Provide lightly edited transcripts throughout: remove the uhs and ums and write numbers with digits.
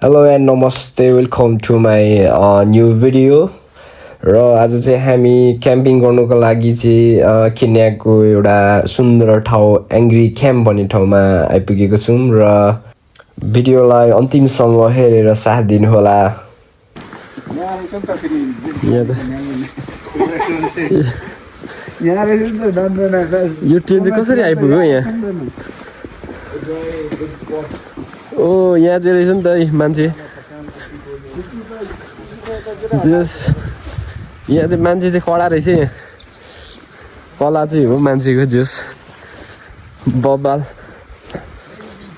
Hello and namaste, welcome to my new video. र आज चाहिँ हामी क्याम्पिङ गर्नुको लागि चाहिँ केन्याको एउटा सुन्दर ठाउँ एङ्ग्री क्याम्प भन्ने ठाउँमा आइपुगेको छौँ र भिडियोलाई अन्तिमसम्म हेरेर साथ दिनुहोला। यो ट्रेन चाहिँ कसरी आइपुग्यो यहाँ? ओ यहाँ चाहिँ रहेछ नि त मान्छे। यहाँ चाहिँ मान्छे चाहिँ कडा रहेछ। यहाँ कला चाहिँ हो मान्छेको जोस। बबाल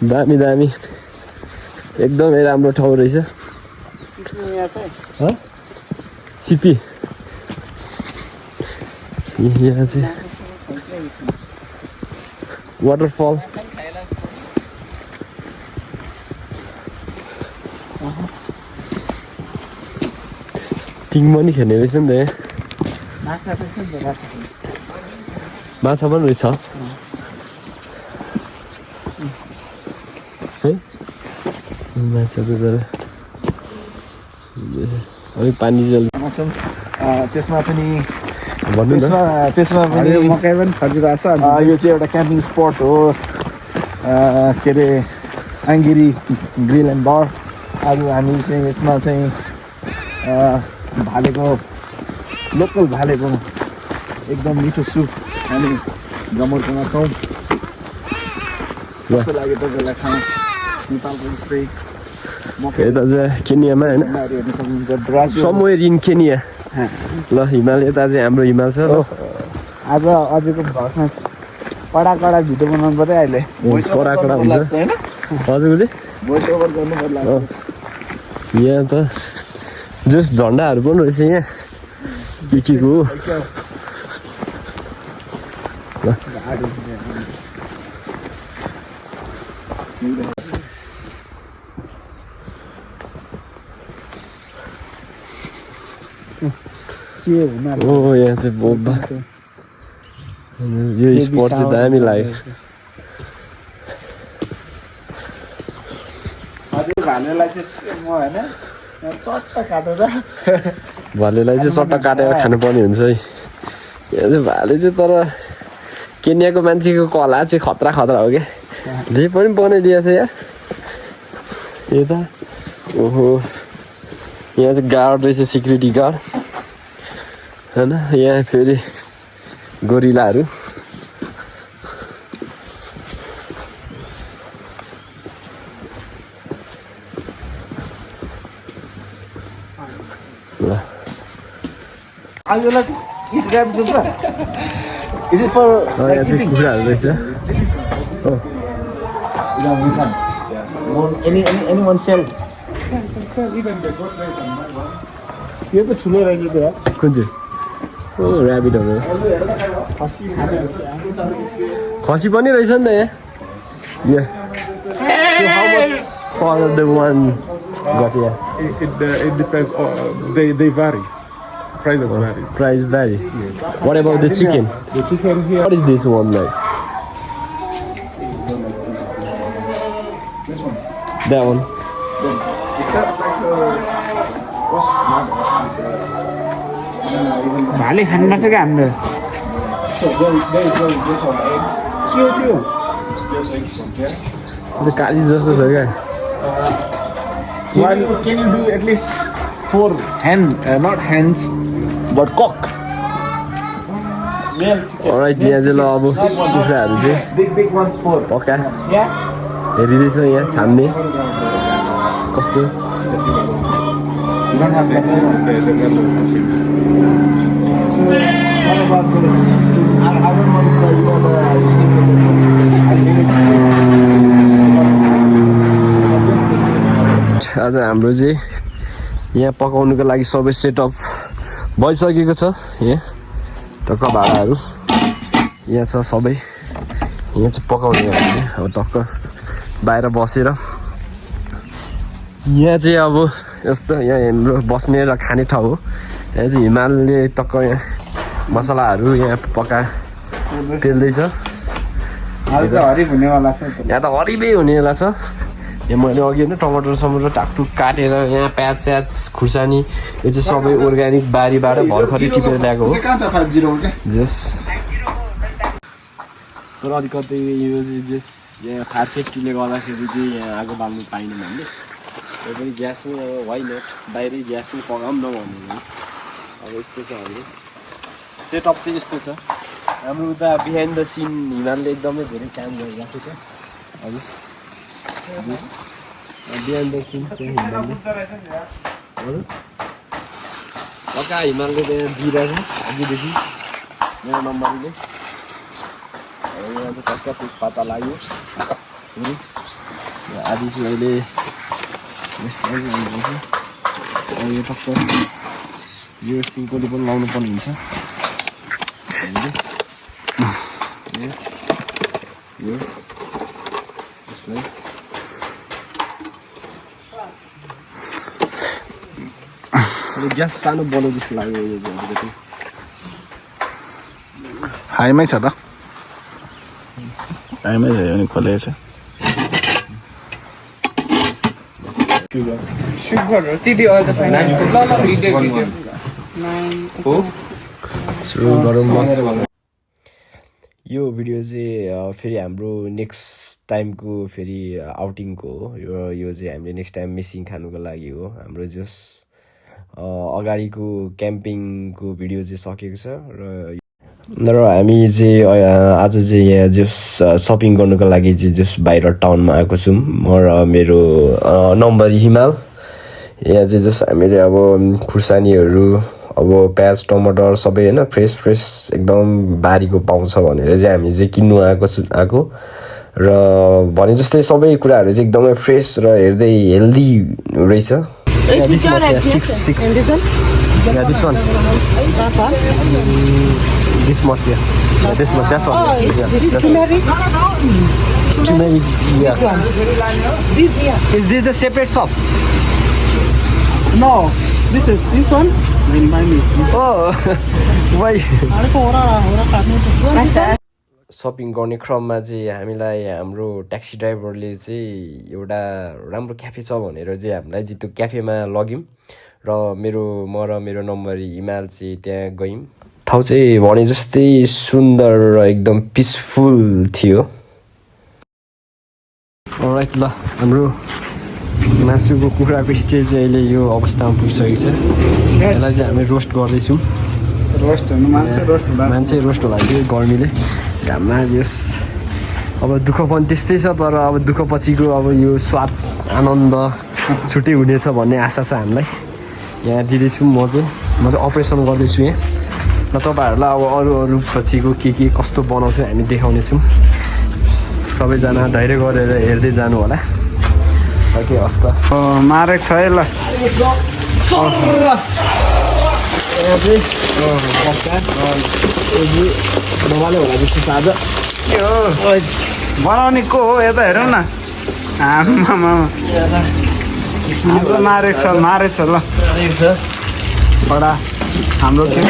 दामी दामी एकदमै राम्रो ठाउँ रहेछ। सिपी यहाँ चाहिँ वाटरफल। पिङ पनि खेल्ने रहेछ नि त। माछा पनि रहेछ है माछा त अलि पानी जल त्यसमा पनि भन्नु न। त्यसमा पनि मकै पनि फजिरहेको छ। यो चाहिँ एउटा क्याम्पिङ स्पट हो के अरे आङ्गिरी ग्रिल एन्ड बार। आज हामी चाहिँ यसमा चाहिँ भालेको लोकल भालेको एकदम मिठो सुप हामी जमर्कोमा छौँ। त्यसको लागि तपाईँलाई खाना नेपालको जस्तै यता चाहिँ केनियामा होइन हेर्न सक्नुहुन्छ। Somewhere in Kenya. ल हिमाल यता चाहिँ हाम्रो हिमाल छ। आज अझैको भर्खर कडा कडा भिडियो बनाउनु पऱ्यो। अहिले कडा कडा हुन्छ होइन हजुरको चाहिँ भोइस ओभर गर्नु पर्ला। यहाँ त जस झन्डाहरू पनि रहेछ यहाँ के को ओ यहाँ चाहिँ बोब्बा यो स्पट चाहिँ दामी लाग्यो। भालेलाई चाहिँ म होइन चट्टा काटेर भालेलाई चाहिँ सट्टा काटेर खानुपर्ने हुन्छ है। यहाँ चाहिँ भाले चाहिँ तर केन्याको मान्छेको कला चाहिँ खतरा खतरा हो क्या। जे पनि बनाइदिएछ यहाँ यता। ओहो यहाँ चाहिँ गार्ड रहेछ सिक्युरिटी गार्ड होइन। यहाँ फेरि गोरिलाहरू Is it for यहाँ चाहिँ कुखुराहरू रहेछ। anyone sell? यो त ठुलो रहेछ त यार। कुन चाहिँ? ओ ऱ्याबिटहरू खसी पनि रहेछ नि त यहाँ। So how much for the one got here? It depends. They vary. Prices vary. Price vary. What about the chicken? The chicken here. What is this one like? This one. That one. Is that like भाले खानु पर्छ क्या हाम्रो? So there is our eggs. त्यो There's eggs from here. The काली जस्तो छ क्या। Can you do at least 4 not hens but cock? Male chicken. Alright यहाँ चाहिँ ल अब कुखुराहरू चाहिँ Big ones 4. पक्का Yeah. हेरिँदैछ यहाँ छान्ने कस्तो। You don't have that. The mellow something. So what about this? So I don't want the sleeping. I leave it. आज हाम्रो चाहिँ यहाँ पकाउनुको लागि सबै सेटअप भइसकेको छ। यहाँ टक्क भाँडाहरू यहाँ छ सबै। यहाँ चाहिँ पकाउने हामीले अब टक्क बाहिर बसेर यहाँ चाहिँ अब यस्तो यहाँ हाम्रो बस्ने र खाने ठाउँ हो। यहाँ चाहिँ हिमालले टक्क यहाँ मसलाहरू यहाँ पका पेल्दैछ। आज चाहिँ हरिब हुनेवाला छ। यहाँ त हरिबै हुनेवाला छ। यहाँ मैले अघि होइन टमाटर समटर टाकटुक काटेर यहाँ प्याज स्याज खुर्सानी यो चाहिँ सबै अर्ग्यानिक बारीबाट भर्खरै टिपेर ल्याएको हो जस तर अलिकति यो चाहिँ जस यहाँ फायर सेफ्टीले गर्दाखेरि चाहिँ यहाँ आगो बाल्नु पाइने भन्ने यो पनि ग्यासमै अब वाइ नट बाहिरै ग्यासमै पकाऊँ न भन्नु अब यस्तो छ हाम्रो सेटअप चाहिँ यस्तो छ हाम्रो उता बिहाइन्ड द सिन हिमालले एकदमै धेरै काम गरिरहेको छ हजुर बिहाइन्ड द सिन हिमालले हजुर पक्का हिमालले त्यहाँ दिइरहेको छ अघिदेखि यहाँ नम्बरले यहाँ चाहिँ टक्क तेजपत्ता लाग्यो आधी चाहिँ अहिले यो टक्क यो सिङ्कोले पनि लाउनु पर्ने हुन्छ यो यसलाई ग्यास सानो बनाउ जस्तो लाग्यो यो चाहिँ हाईमै छ त हाईमै छ अनि खोलेको छ यो भिडियो चाहिँ फेरि हाम्रो नेक्स्ट टाइमको फेरि आउटिङको हो यो चाहिँ हामीले नेक्स्ट टाइम मिसिङ खानुको लागि हो हाम्रो जस अगाडिको क्याम्पिङको भिडियो चाहिँ सकेको छ र हामी चाहिँ आज चाहिँ यहाँ जस सपिङ गर्नुको लागि चाहिँ जस बाहिर टाउनमा आएको छौँ म र मेरो नम्बरी हिमाल यहाँ चाहिँ जस हामीले अब खुर्सानीहरू अब प्याज टमाटर सबै होइन फ्रेस एकदम बारीको पाउँछ भनेर चाहिँ हामी चाहिँ किन्नु आएको र भने जस्तै सबै कुराहरू चाहिँ एकदमै फ्रेस र हेर्दै हेल्दी रहेछ This much, yeah. This much, that's all. Turmeric? Turmeric, yeah. Is this the separate shop? No, this one. Mine is this. Oh, why? Shopping गर्ने क्रममा चाहिँ हामीलाई हाम्रो ट्याक्सी ड्राइभरले चाहिँ एउटा राम्रो क्याफे छ भनेर चाहिँ हामीलाई चाहिँ त्यो क्याफेमा लग्यौँ र मेरो नम्बर हिमाल चाहिँ त्यहाँ गयौँ ठाउँ चाहिँ भने जस्तै सुन्दर र एकदम पिसफुल थियो राइट ल हाम्रो मासुको कुखुराको स्टेज चाहिँ अहिले यो अवस्थामा पुगिसकेको छ यसलाई चाहिँ हामी रोस्ट गर्दैछौँ मान्छे रोस्ट होला कि गर्मीले घाममा जस अब दुःख पनि त्यस्तै छ तर अब दुःख पछिको अब यो स्वाद आनन्द छुट्टै हुनेछ भन्ने आशा छ हामीलाई यहाँ दिँदैछु म चाहिँ अपरेसन गर्दैछु यहाँ र तपाईँहरूलाई अब अरू पछिको के कस्तो बनाउँछु हामी देखाउनेछौँ सबैजना धैर्य गरेर हेर्दै जानु होला के हस् त मारेको छ है ल नमाले होला जस्तो छ आज बनाउने को हो यता हेरौँ न मारेको छ ल बडा हाम्रो के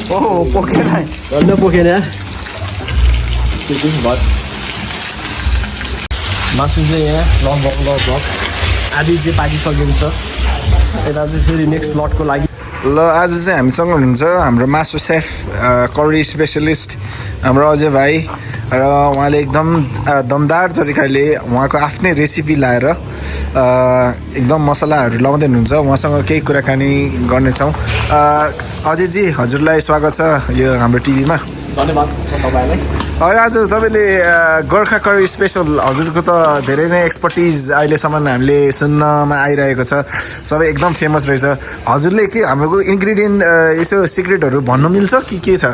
ओहो पोखेर मासु चाहिँ यहाँ लगभग आधी चाहिँ पाकिसकेको छ यता चाहिँ फेरि नेक्स्ट लटको लागि ल आज चाहिँ हामीसँग हुनुहुन्छ हाम्रो मासु सेफ करी स्पेसलिस्ट हाम्रो अजय भाइ र उहाँले एकदम दमदार तरिकाले उहाँको आफ्नै रेसिपी लाएर एकदम मसलाहरू लाउँदै हुनुहुन्छ उहाँसँग केही कुराकानी गर्नेछौँ अजयजी हजुरलाई स्वागत छ यो हाम्रो टिभीमा धन्यवाद तपाईँलाई और आज तपाईँले गोर्खा करी स्पेसल हजुरको त धेरै नै एक्सपर्टिज अहिलेसम्म हामीले सुन्नमा आइरहेको छ सबै एकदम फेमस रहेछ हजुरले के हाम्रो इन्ग्रिडियन्ट यसो सिक्रेटहरू भन्नु मिल्छ कि के छ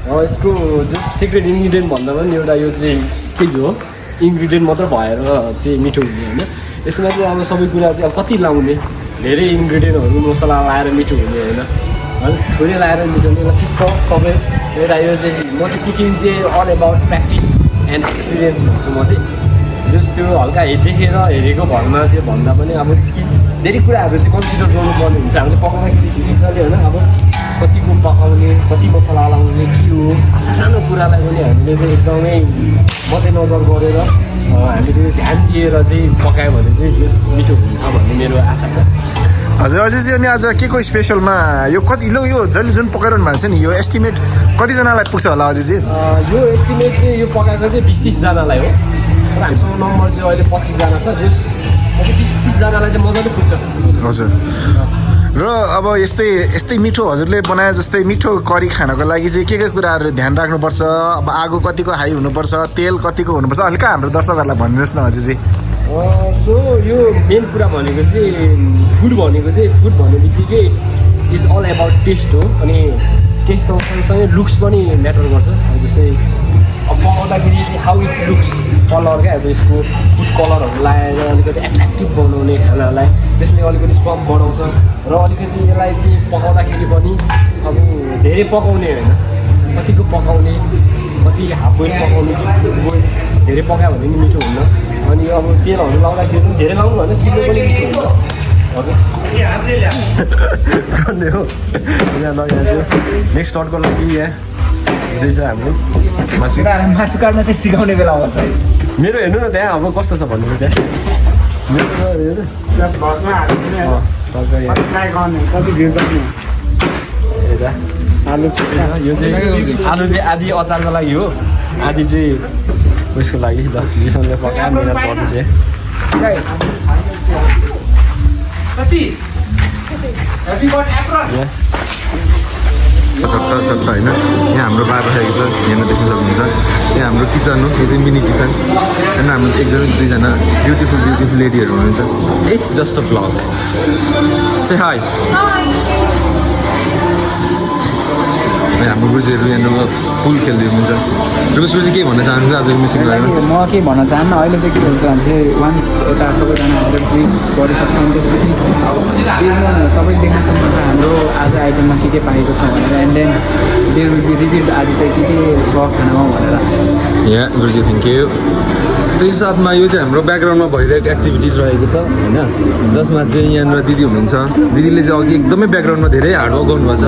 यसको जो सिक्रेट इन्ग्रिडियन्ट भन्दा पनि एउटा यो चाहिँ स्किल हो इन्ग्रिडियन्ट मात्र भएर चाहिँ मिठो हुने होइन यसमा चाहिँ अब सबै कुरा चाहिँ अब कति लाउने धेरै इन्ग्रिडियन्टहरू मसला लाएर मिठो हुने होइन थोरै लाएर मिठो हुने ठिक्क सबै एउटा यो चाहिँ म चाहिँ कुकिङ चाहिँ all about practice and experience भन्छु म चाहिँ जस्ट त्यो हल्का देखेर हेरेको भरमा चाहिँ भन्दा पनि अब स्किल धेरै कुराहरू चाहिँ कन्सिडर गर्नुपर्ने हुन्छ हामीले पकाउँदाखेरि सिकिन्छ होइन अब कतिको पकाउने कति मसला लाउने के हो सानो कुरालाई पनि हामीले चाहिँ एकदमै मध्यनजर गरेर हामीले ध्यान दिएर चाहिँ पकायो भने चाहिँ जस मिठो हुन्छ भन्ने मेरो आशा छ। हजुर अझै चाहिँ अनि आज के को स्पेसलमा यो कति लो यो जहिले जुन पकाइरहनु भएको छ नि यो एस्टिमेट कतिजनालाई पुग्छ होला अझै चाहिँ? यो एस्टिमेट चाहिँ यो पकाएको चाहिँ 20-30जनालाई हो र हामीसँग नम्बर चाहिँ अहिले 25जना छ जस 20-30जनालाई चाहिँ मजाले पुग्छ। हजुर र अब यस्तै मिठो हजुरले बनाए जस्तै मिठो करी खानको लागि चाहिँ के कुराहरू ध्यान राख्नुपर्छ? अब आगो कतिको हाई हुनुपर्छ, तेल कतिको हुनुपर्छ, हल्का हाम्रो दर्शकहरूलाई भनिदिनुहोस् न अझै चाहिँ। सो यो मेन कुरा भनेको चाहिँ फुड भन्ने बित्तिकै इज अल एबाउट टेस्ट हो। अनि टेस्ट सँगसँगै लुक्स पनि म्याटर गर्छ। अब जस्तै अब पकाउँदाखेरि चाहिँ हाउ इट लुक्स कलर क्या, अब यसको फुड कलरहरू लगाएर अलिकति एट्र्याक्टिभ बनाउने खानालाई, त्यसले अलिकति स्वाद बढाउँछ र अलिकति यसलाई चाहिँ पकाउँदाखेरि पनि अब धेरै पकाउने होइन, कतिको पकाउने, कति हाफ बोइल पकाउने, बोइल धेरै पकायो भने पनि मिठो हुन्न। अनि अब तेलहरू लाउँदाखेरि पनि धेरै लाउनु भने चिल्लो पनि मिठो हुन्छ। हजुर गर्ने हो यहाँ चाहिँ नेक्स्ट स्टर्टको लागि यहाँ रहेछ हाम्रो मासु काट्न चाहिँ सिकाउने बेला आउँछ। मेरो हेर्नु न त्यहाँ अब कस्तो छ भन्नु त्यहाँ आलु छिटो छ। यो चाहिँ आलु चाहिँ आधी अचारको लागि हो, आधी चाहिँ उसको लागि ल जिसनले पकायो मिहिनेत गर्दैछ। चट्टा होइन, यहाँ हाम्रो बार राखेको छ, यहाँ देख्न सक्नुहुन्छ। यहाँ हाम्रो किचन हो, यो चाहिँ मिनी किचन। होइन हाम्रो एकजना दुईजना ब्युटिफुल लेडीहरू हुनुहुन्छ। It's just a blog. Say high. हाम्रो गुरुजीहरू यहाँनिर पुल खेल्दै हुनुहुन्छ। रुपेश गुरुजी के भन्न चाहनुहुन्छ आजको मिसिङ बारेमा? म के भन्न चाहन्न, अहिले चाहिँ के हुन्छ भने चाहिँ वान्स यता सबैजना हामीले ब्रिफ गरिसक्छ अनि त्यसपछि तपाईँले देख्न सक्नुहुन्छ हाम्रो आज आइटममा के पाएको छ भनेर। And then they will be revealed आज चाहिँ के छ खानामा भनेर। यहाँ गुरुजी थ्याङ्क यू। त्यही साथमा यो चाहिँ हाम्रो ब्याकग्राउन्डमा भइरहेको एक्टिभिटिज रहेको छ होइन, जसमा चाहिँ यहाँनिर दिदी हुनुहुन्छ। दिदीले चाहिँ अघि एकदमै ब्याकग्राउन्डमा धेरै हार्डवर्क गर्नुभएको छ।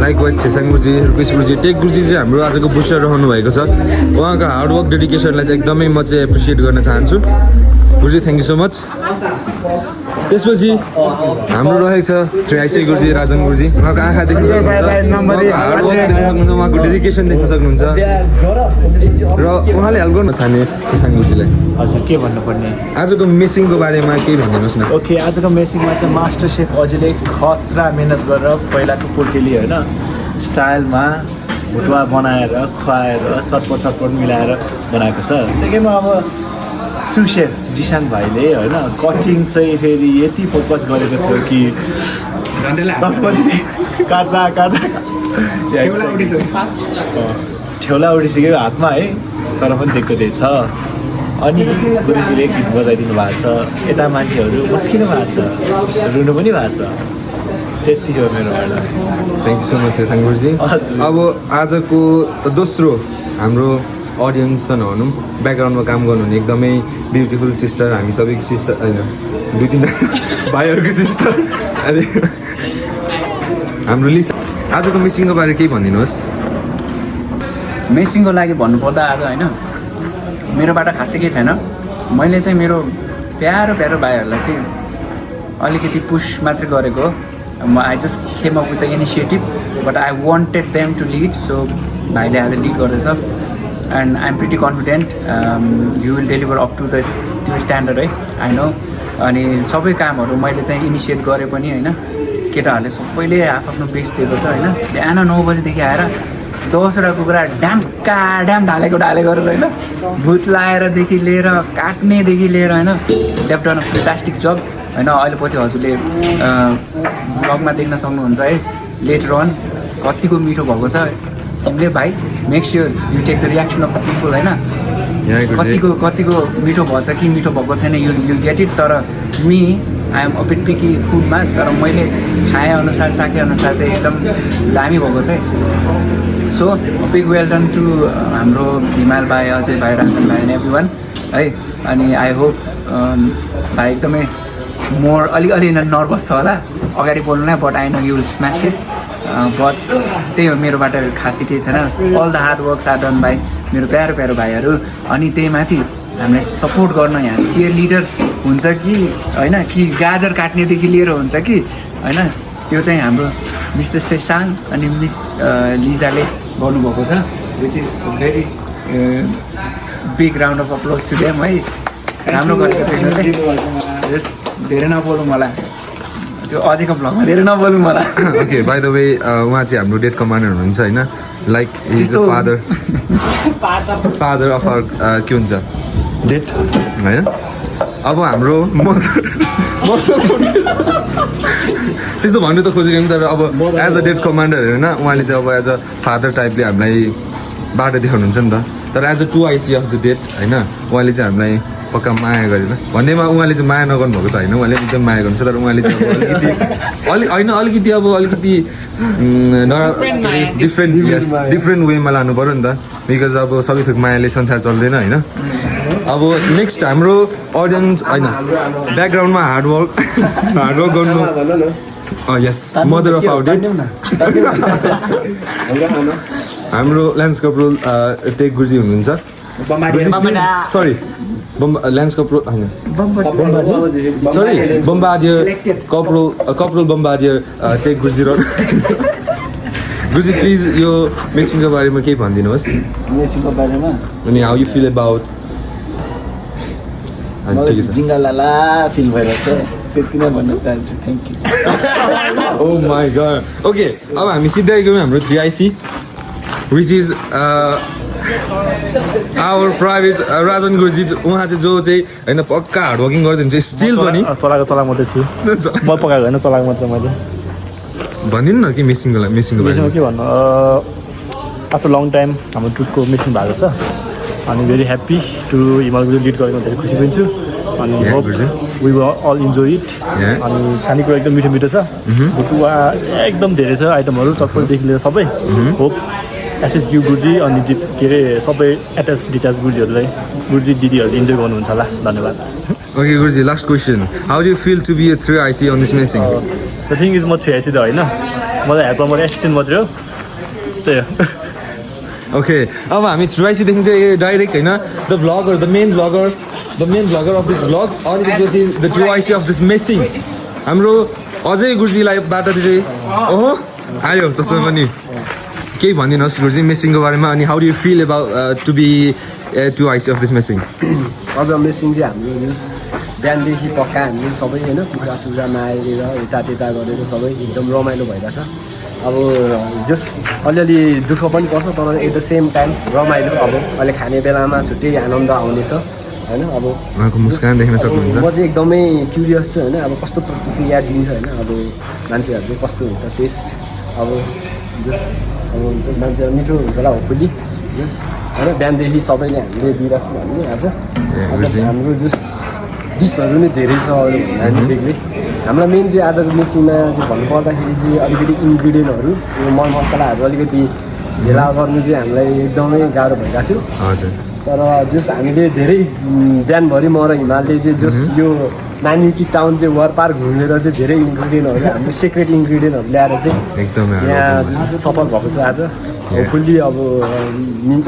लाइक वाइज छेसाङ गुरुजी, रुपेश गुरुजी, टेक गुरुजी चाहिँ हाम्रो आजको बुस्टर रहनु भएको छ। उहाँको हार्डवर्क डेडिकेसनलाई चाहिँ एकदमै म चाहिँ एप्रिसिएट गर्न चाहन्छु। गुरुजी थ्याङ्क यू सो मच। त्यसपछि हाम्रो रहेछ श्री आइसी गुरुजी, राजन गुरुजी। उहाँको आँखा देख्नु सक्नुहुन्छ, उहाँको हार्डवर्क देख्नु सक्नुहुन्छ, उहाँको डेडिकेसन देख्न सक्नुहुन्छ र उहाँले हेल्प गर्न चाहने छेसाङ गुरुजीलाई। हजुर के भन्नुपर्ने आजको मेसिङको बारेमा केही भनिदिनुहोस् न। ओके, आजको मेसिङमा चाहिँ मास्टर सेफ अझैले खतरा मिहिनेत गरेर पहिलाको पोर्केली होइन स्टाइलमा भुटुवा बनाएर खुवाएर चटपट मिलाएर बनाएको छ। सेकेन्डमा अब सुसेफ जिसान भाइले होइन कटिङ चाहिँ फेरि यति फोकस गरेको थियो कि 10 बजी काट्दा ठेउला उडिसक्यो हातमा है, तर पनि दिएको छ। अनि गुरुजीले गीत बजाइदिनु भएको छ, यता मान्छेहरू मस्किनु भएको छ, रुनु पनि भएको छ। त्यति हो मेरोबाट। Thank you so much Chhesang गुरुजी। अब आजको दोस्रो हाम्रो अडियन्स त नभनौँ, ब्याकग्राउन्डमा काम गर्नुहुने एकदमै ब्युटिफुल सिस्टर, हामी सबैको सिस्टर होइन, 2-3 भाइहरूको सिस्टर। अनि हाम्रो लिसा, आजको मिसिङको बारे केही भनिदिनुहोस्। मेसिङको लागि भन्नुपर्दा आज होइन मेरोबाट खासै केही छैन। मैले चाहिँ मेरो प्यारो भाइहरूलाई चाहिँ अलिकति पुस मात्रै गरेको। I just came up with the initiative but I wanted them to lead. So भाइले आज लिड गर्दैछ and I am pretty confident you will deliver up to the त्यो स्ट्यान्डर्ड है, आई नो। अनि सबै कामहरू मैले चाहिँ इनिसिएट गरेँ पनि होइन। केटाहरूले सबैले आफ्नो बेस दिएको छ होइन। बिहान 9 बजीदेखि आएर 10वटा कुखुरा ड्याम ढालेको गरेर होइन, भुत लाएरदेखि लिएर काट्नेदेखि लिएर होइन, that done a fantastic job होइन। अहिले पछि हजुरले ब्लगमा देख्न सक्नुहुन्छ है लेटर अन कतिको मिठो भएको छ। तिमीले भाइ make sure you take the reaction of the people होइन, कतिको मिठो भएछ कि मिठो भएको छैन, यु गेट इट। तर me I am a bit picky फुडमा, तर मैले खाएअनुसार चाखेअनुसार चाहिँ एकदम दामी भएको छ। So big well done to हाम्रो हिमाल भाइ, अजय भाइ, राजन भाइ एन्ड एभ्री वान है। अनि आई होप भाइ एकदमै मोर अलि नर्भस छ होला अगाडि बोल्नुलाई, but I know you will smash it but त्यही हो मेरोबाट खासै केही छैन all the hard works are done by मेरो प्यारो प्यारो भाइहरू अनि त्यही माथि हामीलाई सपोर्ट गर्न यहाँ चियर लिडर हुन्छ कि होइन कि गाजर काट्नेदेखि लिएर हुन्छ कि होइन त्यो चाहिँ हाम्रो मिस्टर सेसाङ अनि मिस लिजाले गर्नुभएको छ which is very big round of applause to them है राम्रो गरेको छ यस धेरै नबोलौँ मलाई त्यो अझैको भ्लगमा धेरै नबोलौँ मलाई ओके बाई द वे उहाँ चाहिँ हाम्रो डेट कमान्डर हुनुहुन्छ होइन like is a father of our के हुन्छ डेट होइन अब हाम्रो त्यस्तो भन्नु त खोजेको नि तर अब एज अ डेट कमान्डर होइन उहाँले चाहिँ अब एज अ फादर टाइपले हामीलाई बाटो देखाउनुहुन्छ नि त तर as a 2IC of the det होइन उहाँले चाहिँ हामीलाई पक्का माया गरेर भन्दैमा उहाँले चाहिँ माया नगर्नुभएको त होइन उहाँले एकदम माया गर्नुहुन्छ तर उहाँले चाहिँ अलिकति डिफ्रेन्ट वेमा लानु पऱ्यो नि त बिकज अब सबै थोक मायाले संसार चल्दैन होइन अब नेक्स्ट हाम्रो अडियन्स होइन ब्याकग्राउन्डमा हार्डवर्क गर्नु यस मदर अफ आवर डेट हाम्रो ल्यान्स कप्रोल टेक गुरुजी हुनुहुन्छ सरी ल्यान्स कप्रोल होइन सरी बम्बार्डियर कप्रोल बम्बार्डियर टेक गुरुजी र गुरुजी प्लिज यो मेसिङको बारेमा केही भनिदिनुहोस् मेसिङको बारेमा अनि हाउ यु फिल अबाउट जिङ्गालाला फिल भइरहेछ त्यति नै भन्न चाहन्छु thank you oh my god okay अब हामी सिधै गयौँ हाम्रो 3IC which is our private Rajan Guruji उहाँ चाहिँ जो चाहिँ होइन पक्का हार्डवर्किङ गरिदिनुहुन्छ स्टिल पनि चलाएको मात्रै छु बल पकाएको होइन चलाएको मात्रै मैले भनिदिनु न कि मेसिङको मेसिङमा के भन्नु आफ्टर लङ टाइम हाम्रो ट्रुपको मेसिङ भएको छ अनि भेरी ह्याप्पी टु हिमाल गुरुजी लिड गरेको धेरै खुसी पनि छु अनि hope we will all enjoy it अनि खानेकुरा एकदम मिठो मिठो छ भुटुवा एकदम धेरै छ आइटमहरू चटपटीदेखि लिएर सबै होप एसएसक्यू गुरुजी अनि के अरे सबै एट्याच डिट्याच गुरुजीहरूलाई गुरुजी दिदीहरूले इन्जोय गर्नुहुन्छ होला धन्यवाद ओके गुरुजी last question how do feel to be 3IC on this messing the thing is म 3IC त होइन मलाई हेल्प म एसिस्टेन्ट मात्रै हो त्यही हो ओके अब हामी 3IC देखि चाहिँ डाइरेक्ट होइन the main bagger of this blog अनि त्यसपछि the 2IC of this messing हाम्रो अझै गुरुजीलाई बाटो चाहिँ ओहो आयो जसमा पनि केही भनिदिनुहोस् गुरुजी मेसिङको बारेमा अनि how do you feel about to be 2IC of this messing अझ मेसिङ चाहिँ हाम्रो जस बिहानदेखि पक्का हामीले सबै होइन कुखुरा सुखुरा मारेर यता त्यता गरेर सबै एकदम रमाइलो भइरहेछ अब जस अलिअलि दुःख पनि पर्छ तर एट द सेम टाइम रमाइलो अब अहिले खाने बेलामा छुट्टै आनन्द आउनेछ होइन अब उहाँको मुस्कान देख्न सक्नुहुन्छ म चाहिँ एकदमै क्युरियस छु होइन अब कस्तो प्रतिक्रिया दिन्छ होइन अब मान्छेहरूको कस्तो हुन्छ टेस्ट अब जस अब हुन्छ मान्छेहरू मिठो हुन्छ होला होपफुल्ली जस होइन बिहानदेखि सबैले हामीले दिइरहेको छौँ हामीले आज हाम्रो जस डिसहरू नै धेरै छ अरू भन्दाखेरि हाम्रो मेन चाहिँ आजको मेसिङमा चाहिँ भन्नुपर्दाखेरि चाहिँ अलिकति इन्ग्रिडियन्टहरू यो मरमसलाहरू अलिकति भेला गर्नु चाहिँ हामीलाई एकदमै गाह्रो भइरहेको थियो हजुर तर जस हामीले धेरै बिहानभरि म र हिमालले चाहिँ जस यो नानीटी टाउन चाहिँ वरपार घुमेर चाहिँ धेरै इन्ग्रिडियन्टहरू हाम्रो सिक्रेट इन्ग्रिडियन्टहरू ल्याएर चाहिँ एकदमै यहाँ सफल भएको छ आज फुल्ली अब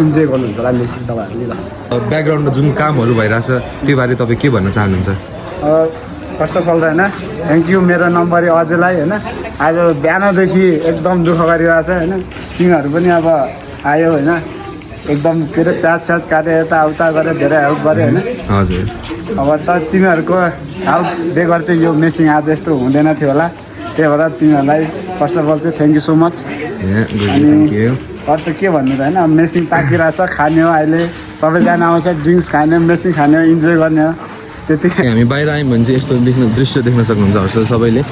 इन्जोय गर्नुहुन्छ होला मेसिङ तपाईँहरूले ल ब्याकग्राउन्डमा जुन कामहरू भइरहेछ त्यो बारे तपाईँ के भन्न चाहनुहुन्छ फर्स्ट अफ अल त होइन थ्याङ्क यू मेरो नम्बरी अझैलाई होइन आज बिहानदेखि एकदम दुःख गरिरहेछ होइन तिमीहरू पनि अब आयो होइन एकदम के अरे प्याज काटेर यताउता गरेर धेरै हेल्प गऱ्यो होइन हजुर अब त तिमीहरूको हेल्प बेगर चाहिँ यो मेसिङ आज यस्तो हुँदैन थियो होला त्यही भएर तिमीहरूलाई फर्स्ट अफ अल चाहिँ थ्याङ्क यू सो मच अनि अर्थ के भन्नु त होइन मेसिङ पाकिरहेछ खाने हो अहिले सबैजना आउँछ ड्रिङ्क्स खाने मेसिङ खाने हो इन्जोय गर्ने हो त्यति हामी बाहिर आयौँ भने चाहिँ यस्तो दृश्य देख्न सक्नुहुन्छ हर्ष सबैले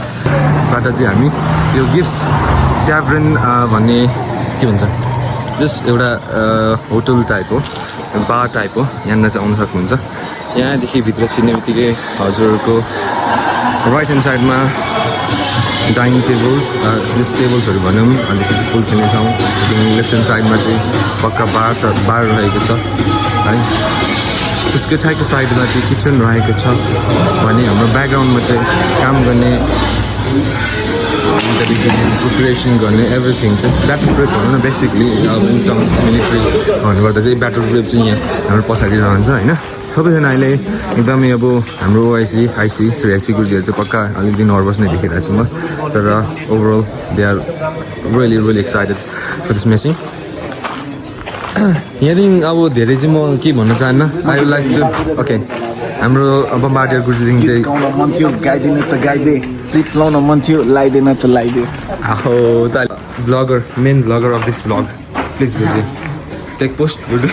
बाट चाहिँ हामी यो गिफ्ट्स ट्याभर्न भन्ने के भन्छ जस्ट एउटा होटल टाइप हो बार टाइप हो यहाँनिर चाहिँ आउनु सक्नुहुन्छ यहाँदेखि भित्र छिर्ने बित्तिकै हजुरहरूको राइट ह्यान्ड साइडमा डाइनिङ टेबल्स दिस टेबल्सहरू भनौँ अन्तखेरि चाहिँ पुल खेल्ने ठाउँ लेफ्ट ह्यान्ड साइडमा चाहिँ पक्का बार रहेको छ है त्यसकै ठ्याक्कै साइडमा चाहिँ किचन रहेको छ भने हाम्रो ब्याकग्राउन्डमा चाहिँ काम गर्ने त्यहाँदेखि प्रिपरेसन गर्ने एभ्रिथिङ चाहिँ ब्याटल प्रेप भनौँ न बेसिकली अब इन टर्म्स मिलिट्री भन्नुपर्दा चाहिँ ब्याटल प्रेप चाहिँ यहाँ हाम्रो पछाडि रहन्छ होइन सबैजना अहिले एकदमै अब हाम्रो ओआइसी आइसी 3IC गुरुजीहरू चाहिँ पक्का अलिकति नर्भस नै देखिरहेको छु म तर overall they are really excited for this messing यहाँदेखि अब धेरै चाहिँ म के भन्न चाहन्न I would like to okay हाम्रो बम्बार्डियर गुरुजीदेखि चाहिँ गाउन मन थियो गाइदिन त गाइदे ट्रिप लाउन मन थियो लाइदिन त लाइदे आहो त vlogger main vlogger of this vlog please गुरुजी टेक पोस्ट गुरुजी